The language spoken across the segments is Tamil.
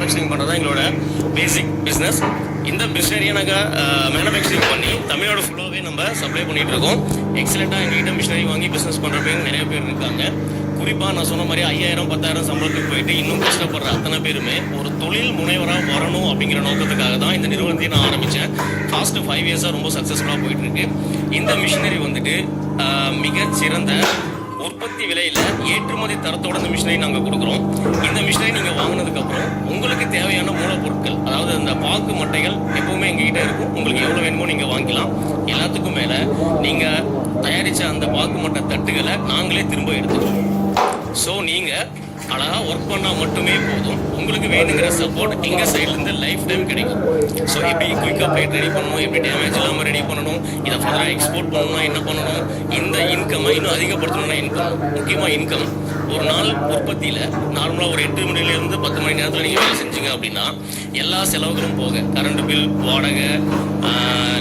மேனுஃபேக்சரிங் பண்ணுறது தான் எங்களோட பேசிக் பிஸ்னஸ். இந்த மிஷினரியை நாங்கள் மேனுஃபேக்சரிங் பண்ணி தமிழோட ஃபுல்லாகவே நம்ம சப்ளை பண்ணிகிட்டு இருக்கோம். எக்ஸலண்ட்டாக எங்ககிட்ட மிஷினரி வாங்கி பிஸ்னஸ் பண்ணுற பேர் நிறைய பேர் இருக்காங்க. குறிப்பாக நான் சொன்ன மாதிரி 5000 10,000 சம்பளத்துக்கு போயிட்டு இன்னும் கஷ்டப்படுற அத்தனை பேருமே ஒரு தொழில் முனைவராக வரணும் அப்படிங்கிற நோக்கத்துக்காக தான் இந்த நிறுவனத்தை நான் ஆரம்பித்தேன். ஃபாஸ்ட்டு 5 இயர்ஸாக ரொம்ப சக்ஸஸ்ஃபுல்லாக போயிட்டுருக்கு. இந்த மிஷினரி வந்துட்டு மிகச்சிறந்த உற்பத்தி விலையில் ஏற்றுமதி தரத்தோட இந்த மிஷினரி நாங்கள் கொடுக்குறோம். இந்த மிஷினரி நீங்கள் வாங்கினதுக்கப்புறம் உங்களுக்கு தேவையான மூலப்பொருட்கள், அதாவது அந்த பாக்கு மட்டைகள் எப்போவுமே எங்ககிட்ட இருக்கும். உங்களுக்கு எவ்வளோ வேணுமோ நீங்கள் வாங்கிக்கலாம். எல்லாத்துக்கும் மேலே நீங்கள் தயாரித்த அந்த பாக்கு மட்டை தட்டுகளை நாங்களே திரும்ப எடுத்துக்கிறோம். ஸோ நீங்கள் அழகாக ஒர்க் பண்ணால் மட்டுமே போதும். உங்களுக்கு வேணுங்கிற சப்போர்ட் எங்கள் சைட்லேருந்து லைஃப் டைம் கிடைக்கும். ஸோ எப்படி குயிக்காக பிளேட் ரெடி பண்ணணும், எப்படி டேமேஜ் இல்லாமல் ரெடி பண்ணணும், இதை ஃபர்தராக எக்ஸ்போர்ட் பண்ணணும்னா என்ன பண்ணணும், இந்த இன்கம்மை இன்னும் அதிகப்படுத்தணும்னா இன்கம், முக்கியமாக இன்கம். ஒரு நாள் உற்பத்தியில் நார்மலாக ஒரு 8 மணிலேருந்து 10 மணி நேரத்தில் நீங்கள் வேலை செஞ்சீங்க அப்படின்னா எல்லா செலவுகளும் போக, கரண்ட் பில், வாடகை,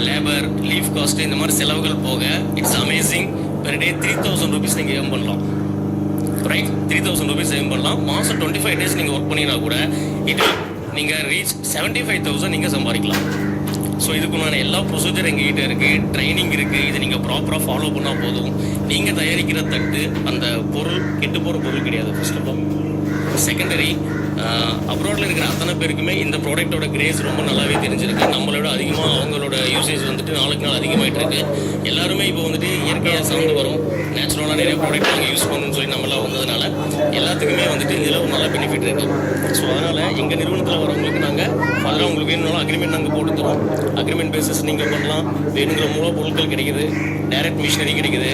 லேபர், லீவ் காஸ்ட்டு, இந்த மாதிரி செலவுகள் போக it's amazing. Per day 3000 rupees நீங்கள் ஏர்ன் பண்ணலாம். ரைட், 3000 rupees ஏர்ன் பண்ணலாம். மாதம் 25 days நீங்கள் ஒர்க் பண்ணினா கூட நீங்கள் ரீச் 75,000 நீங்கள் சம்பாதிக்கலாம். ஸோ இதுக்குண்டான எல்லா ப்ரொசீஜர் எங்ககிட்ட இருக்குது, ட்ரைனிங் இருக்குது. இதை நீங்கள் ப்ராப்பராக ஃபாலோ பண்ணால் போதும். நீங்கள் தயாரிக்கிற தட்டு அந்த பொருள் கெட்டு போகிற பொருள் கிடையாது. ஃபர்ஸ்ட் ஆஃப் ஆல் செகண்டரி, அப்ராடில் இருக்கிற அத்தனை பேருக்குமே இந்த ப்ராடக்டோட கிரேஸ் ரொம்ப நல்லாவே தெரிஞ்சிருக்கு. நம்மளோட அதிகமாக அவங்களோட யூசேஜ் வந்துட்டு நாளுக்கு நாள் அதிகமாகிட்டு இருக்கு. எல்லாருமே இப்போ வந்துட்டு இயற்கையாக சார்ந்து வரும், நேச்சுரலாக நிறைய ப்ராடக்ட் நாங்கள் யூஸ் பண்ணணும்னு சொல்லி நம்மளாம் வந்ததுனால எல்லாத்துக்குமே வந்துட்டு இதில் ஒரு நல்ல பெனிஃபிட் இருக்குது. ஸோ அதனால் எங்கள் நிறுவனத்தில் வரவங்களுக்கு நாங்கள் ஃபர்தராக உங்களுக்கு வேணும்னாலும் அக்ரிமெண்ட் நாங்கள் போட்டு தரோம். அக்ரிமெண்ட் பேசிஸ் நீங்கள் பண்ணலாம். வேணுங்கிற மூலப்பொருட்கள் கிடைக்குது, டைரக்ட் மிஷினரி கிடைக்குது.